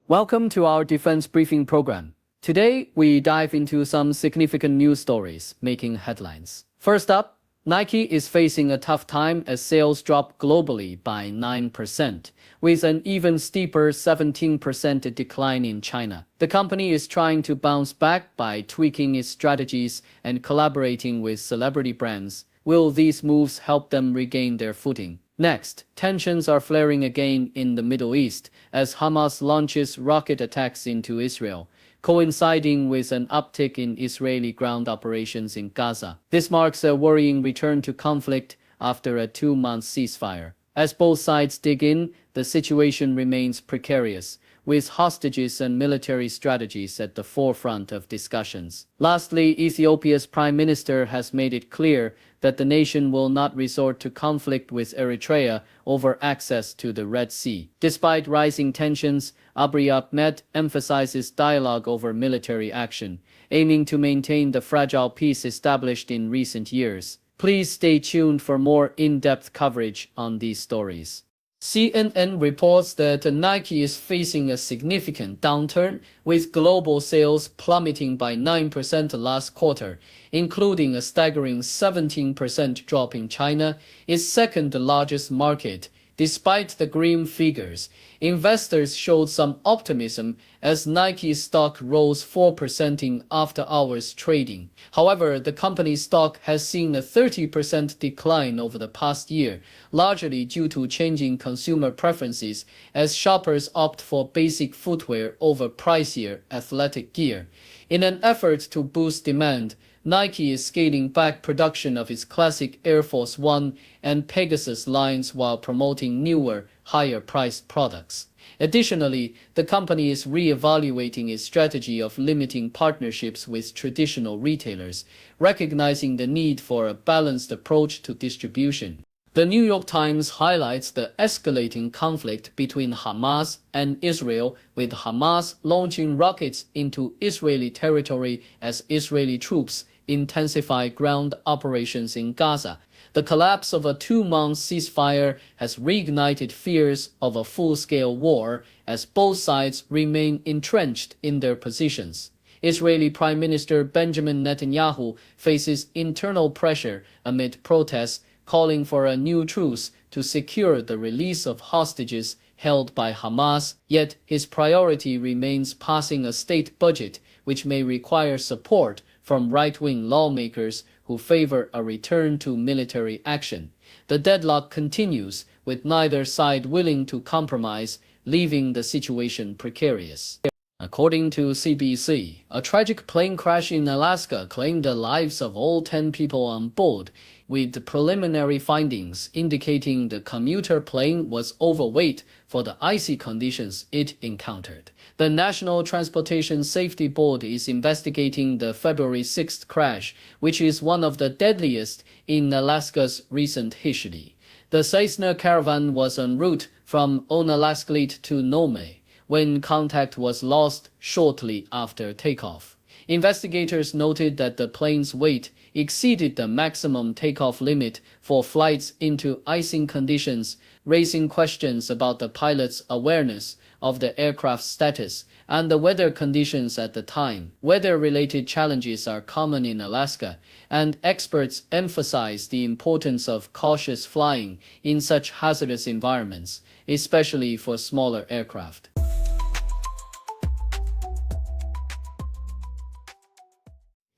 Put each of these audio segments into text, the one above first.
Welcome to our defense briefing program. Today, we dive into some significant news stories making headlines. First up, Nike is facing a tough time as sales drop globally by 9%, with an even steeper 17% decline in China. The company is trying to bounce back by tweaking its strategies and collaborating with celebrity brands. Will these moves help them regain their footing? Next, tensions are flaring again in the Middle East as Hamas launches rocket attacks into Israel, coinciding with an uptick in Israeli ground operations in Gaza. This marks a worrying return to conflict after a 2-month ceasefire. As both sides dig in, the situation remains precarious, with hostages and military strategies at the forefront of discussions. Lastly, Ethiopia's prime minister has made it clear that the nation will not resort to conflict with Eritrea over access to the Red Sea. Despite rising tensions, Abiy Ahmed emphasizes dialogue over military action, aiming to maintain the fragile peace established in recent years. Please stay tuned for more in-depth coverage on these stories. CNN reports that Nike is facing a significant downturn, with global sales plummeting by 9% last quarter, including a staggering 17% drop in China, its second-largest market. Despite the grim figures, investors showed some optimism as Nike's stock rose 4% in after-hours trading. However, the company's stock has seen a 30% decline over the past year, largely due to changing consumer preferences as shoppers opt for basic footwear over pricier athletic gear. In an effort to boost demand, Nike is scaling back production of its classic Air Force One and Pegasus lines while promoting newer, higher-priced products. Additionally, the company is re-evaluating its strategy of limiting partnerships with traditional retailers, recognizing the need for a balanced approach to distribution. The New York Times highlights the escalating conflict between Hamas and Israel, with Hamas launching rockets into Israeli territory as Israeli troops intensify ground operations in Gaza. The collapse of a 2-month ceasefire has reignited fears of a full-scale war as both sides remain entrenched in their positions. Israeli Prime Minister Benjamin Netanyahu faces internal pressure amid protests calling for a new truce to secure the release of hostages held by Hamas, yet his priority remains passing a state budget, which may require support from right-wing lawmakers who favor a return to military action. The deadlock continues, with neither side willing to compromise, leaving the situation precarious. According to CBC, a tragic plane crash in Alaska claimed the lives of all 10 people on board, with preliminary findings indicating the commuter plane was overweight for the icy conditions it encountered. The National Transportation Safety Board is investigating the February 6th crash, which is one of the deadliest in Alaska's recent history. The Cessna Caravan was en route from Unalasklit to Nome when contact was lost shortly after takeoff. Investigators noted that the plane's weight exceeded the maximum takeoff limit for flights into icing conditions, raising questions about the pilot's awareness of the aircraft's status and the weather conditions at the time. Weather-related challenges are common in Alaska, and experts emphasize the importance of cautious flying in such hazardous environments, especially for smaller aircraft.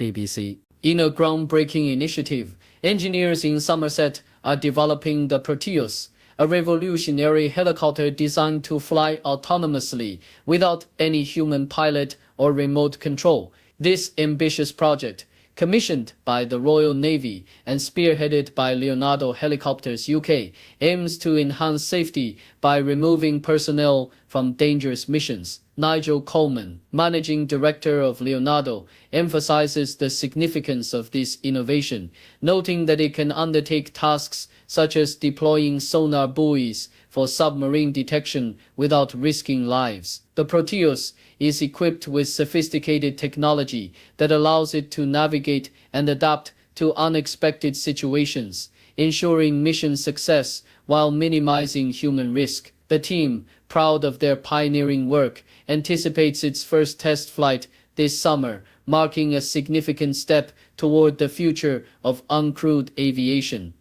BBC. In a groundbreaking initiative, engineers in Somerset are developing the Precarious, a revolutionary helicopter designed to fly autonomously without any human pilot or remote control. This ambitious project, commissioned by the Royal Navy and spearheaded by Leonardo Helicopters UK, aims to enhance safety by removing personnel from dangerous missions. Nigel Coleman, managing director of Leonardo, emphasizes the significance of this innovation, noting that it can undertake tasks such as deploying sonar buoys for submarine detection without risking lives. The Precarious is equipped with sophisticated technology that allows it to navigate and adapt to unexpected situations, ensuring mission success while minimizing human risk. The team, proud of their pioneering work, anticipates its first test flight this summer, marking a significant step toward the future of uncrewed aviation.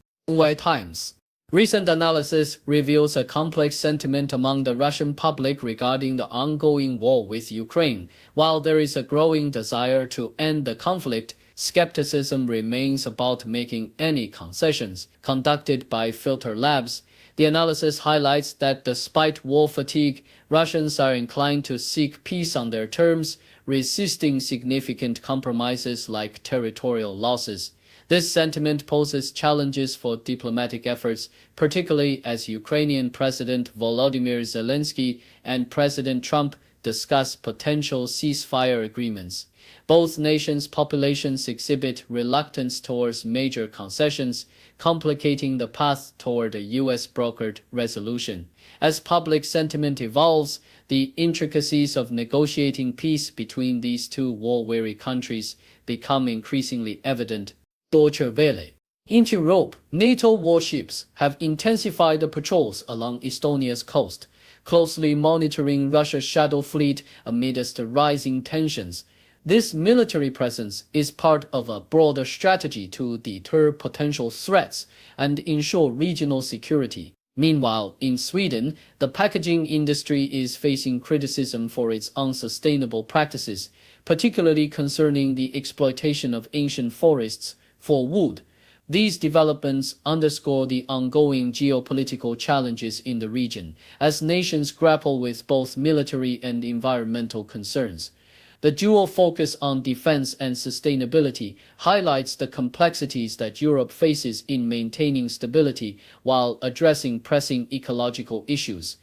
Times. Recent analysis reveals a complex sentiment among the Russian public regarding the ongoing war with Ukraine. While there is a growing desire to end the conflict, skepticism remains about making any concessions. Conducted by Filter Labs, the analysis highlights that despite war fatigue, Russians are inclined to seek peace on their terms, resisting significant compromises like territorial losses. This sentiment poses challenges for diplomatic efforts, particularly as Ukrainian President Volodymyr Zelensky and President Trump discuss potential ceasefire agreements. Both nations' populations exhibit reluctance towards major concessions, complicating the path toward a U.S.-brokered resolution. As public sentiment evolves, the intricacies of negotiating peace between these two war-weary countries become increasingly evident. Deutsche Welle. In Europe, NATO warships have intensified the patrols along Estonia's coast, closely monitoring Russia's shadow fleet amidst rising tensions. This military presence is part of a broader strategy to deter potential threats and ensure regional security. Meanwhile, in Sweden, the packaging industry is facing criticism for its unsustainable practices, particularly concerning the exploitation of ancient forests for wood. These developments underscore the ongoing geopolitical challenges in the region, as nations grapple with both military and environmental concerns. The dual focus on defense and sustainability highlights the complexities that Europe faces in maintaining stability while addressing pressing ecological issues.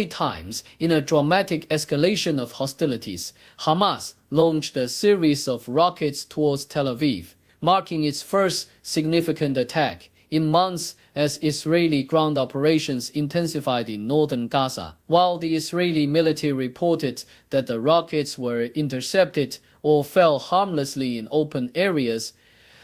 Times. In a dramatic escalation of hostilities, Hamas launched a series of rockets towards Tel Aviv, marking its first significant attack in months as Israeli ground operations intensified in northern Gaza. While the Israeli military reported that the rockets were intercepted or fell harmlessly in open areas,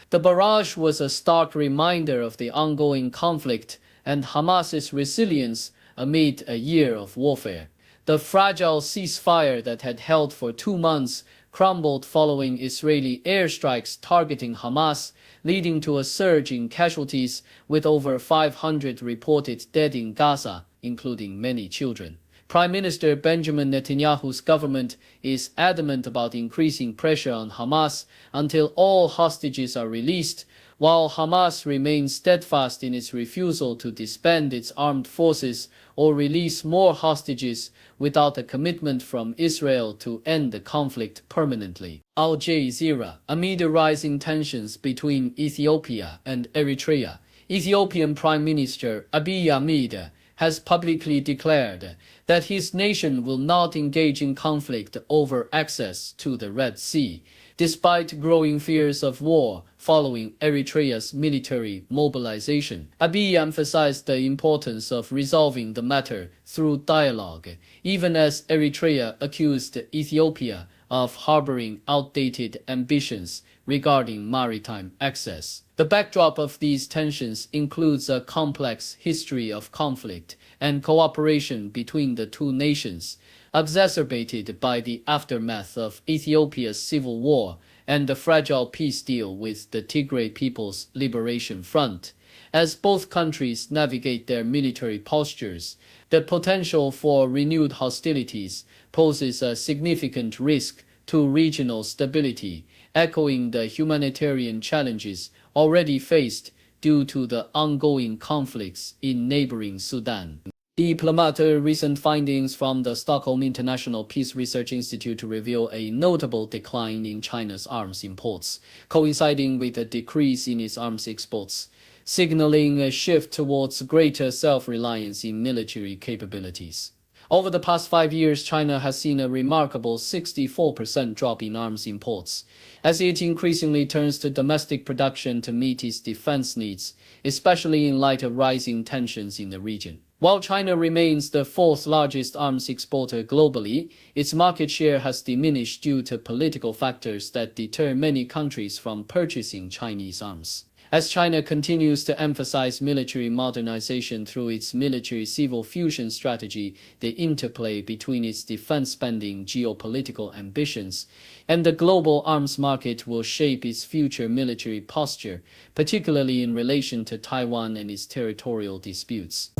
the barrage was a stark reminder of the ongoing conflict and Hamas's resilience amid a year of warfare. The fragile ceasefire that had held for 2 months crumbled following Israeli airstrikes targeting Hamas, leading to a surge in casualties with over 500 reported dead in Gaza, including many children. Prime Minister Benjamin Netanyahu's government is adamant about increasing pressure on Hamas until all hostages are released, while Hamas remains steadfast in its refusal to disband its armed forces or release more hostages without a commitment from Israel to end the conflict permanently. Al Jazeera. Amid the rising tensions between Ethiopia and Eritrea, Ethiopian Prime Minister Abiy Ahmed has publicly declared that his nation will not engage in conflict over access to the Red Sea, despite growing fears of war following Eritrea's military mobilization. Abiy emphasized the importance of resolving the matter through dialogue, even as Eritrea accused Ethiopia of harboring outdated ambitions regarding maritime access. The backdrop of these tensions includes a complex history of conflict and cooperation between the two nations, exacerbated by the aftermath of Ethiopia's civil war and the fragile peace deal with the Tigray People's Liberation Front. As both countries navigate their military postures, the potential for renewed hostilities poses a significant risk to regional stability, echoing the humanitarian challenges already faced due to the ongoing conflicts in neighboring Sudan. Recent findings from the Stockholm International Peace Research Institute reveal a notable decline in China's arms imports, coinciding with a decrease in its arms exports, signaling a shift towards greater self-reliance in military capabilities. Over the past 5 years, China has seen a remarkable 64% drop in arms imports, as it increasingly turns to domestic production to meet its defense needs, especially in light of rising tensions in the region. While China remains the fourth largest arms exporter globally, its market share has diminished due to political factors that deter many countries from purchasing Chinese arms. As China continues to emphasize military modernization through its military-civil fusion strategy, the interplay between its defense spending, geopolitical ambitions, and the global arms market will shape its future military posture, particularly in relation to Taiwan and its territorial disputes.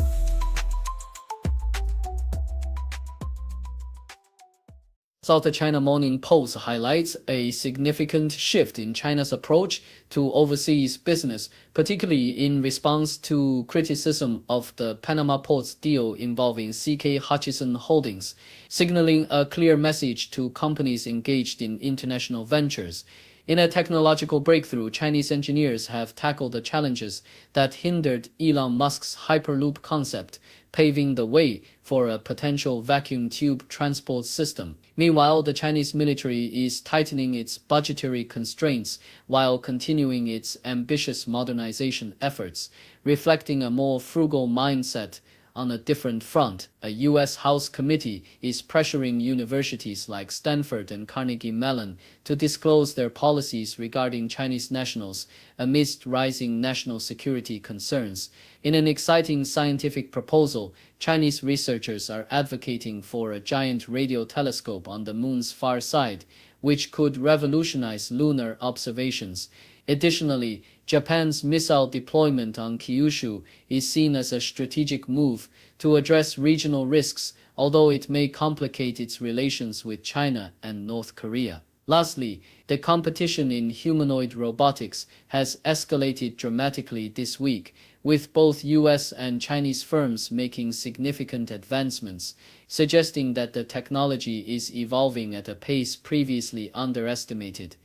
South China Morning Post highlights a significant shift in China's approach to overseas business, particularly in response to criticism of the Panama Ports deal involving CK Hutchison Holdings, signaling a clear message to companies engaged in international ventures. In a technological breakthrough, Chinese engineers have tackled the challenges that hindered Elon Musk's Hyperloop concept, paving the way for a potential vacuum tube transport system. Meanwhile, the Chinese military is tightening its budgetary constraints while continuing its ambitious modernization efforts, reflecting a more frugal mindset. On a different front, a U.S. House committee is pressuring universities like Stanford and Carnegie Mellon to disclose their policies regarding Chinese nationals amidst rising national security concerns. In an exciting scientific proposal, Chinese researchers are advocating for a giant radio telescope on the moon's far side, which could revolutionize lunar observations. Additionally, Japan's missile deployment on Kyushu is seen as a strategic move to address regional risks, although it may complicate its relations with China and North Korea. Lastly, the competition in humanoid robotics has escalated dramatically this week, with both US and Chinese firms making significant advancements, suggesting that the technology is evolving at a pace previously underestimated.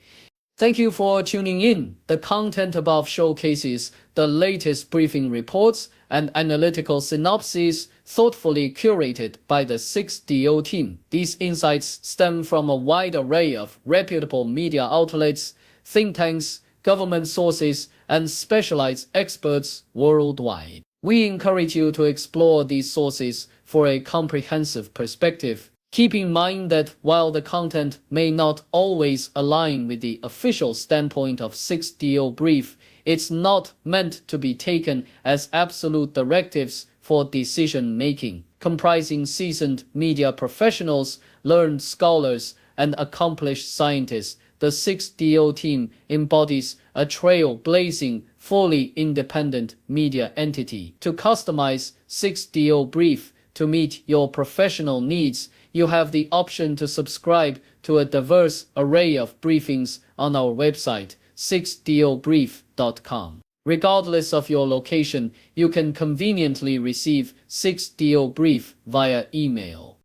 Thank you for tuning in. The content above showcases the latest briefing reports and analytical synopses thoughtfully curated by the 6DO team. These insights stem from a wide array of reputable media outlets, think tanks, government sources, and specialized experts worldwide. We encourage you to explore these sources for a comprehensive perspective. Keep in mind that while the content may not always align with the official standpoint of 6DO Brief, it's not meant to be taken as absolute directives for decision-making. Comprising seasoned media professionals, learned scholars, and accomplished scientists, the 6DO team embodies a trail-blazing, fully independent media entity. To customize 6DO Brief to meet your professional needs, you have the option to subscribe to a diverse array of briefings on our website, 6dobrief.com. Regardless of your location, you can conveniently receive 6DO Brief via email.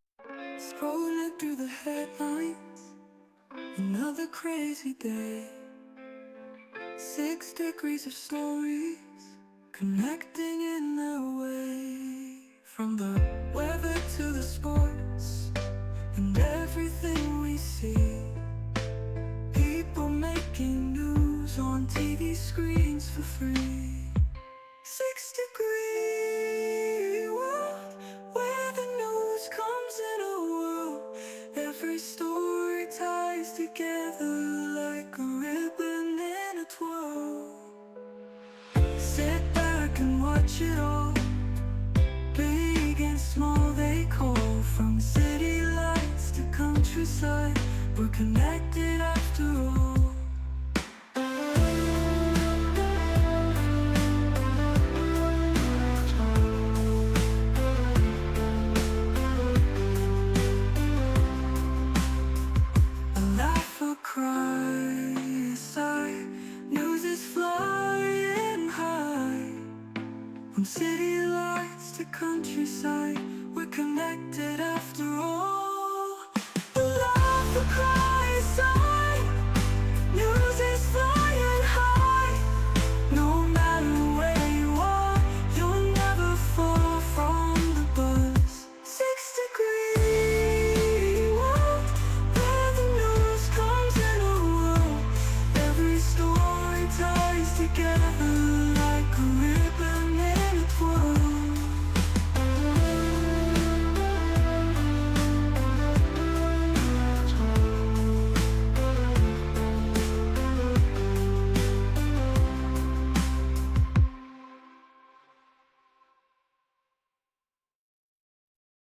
Scrolling through the headlines, another crazy day. 6 degrees of stories, connecting in their way. From the weather to the sports, and everything we see. People making news on TV screens for free. 6-degree world, where the news comes in a whirl. Every story ties together like a ribbon in a twirl. Sit back and watch it all. Big and small they call, from city lights to countryside, we're connected after all. A laugh, a cry, a sigh, news is flying high. From city lights to countryside, we're connected after all. A laugh, a cry,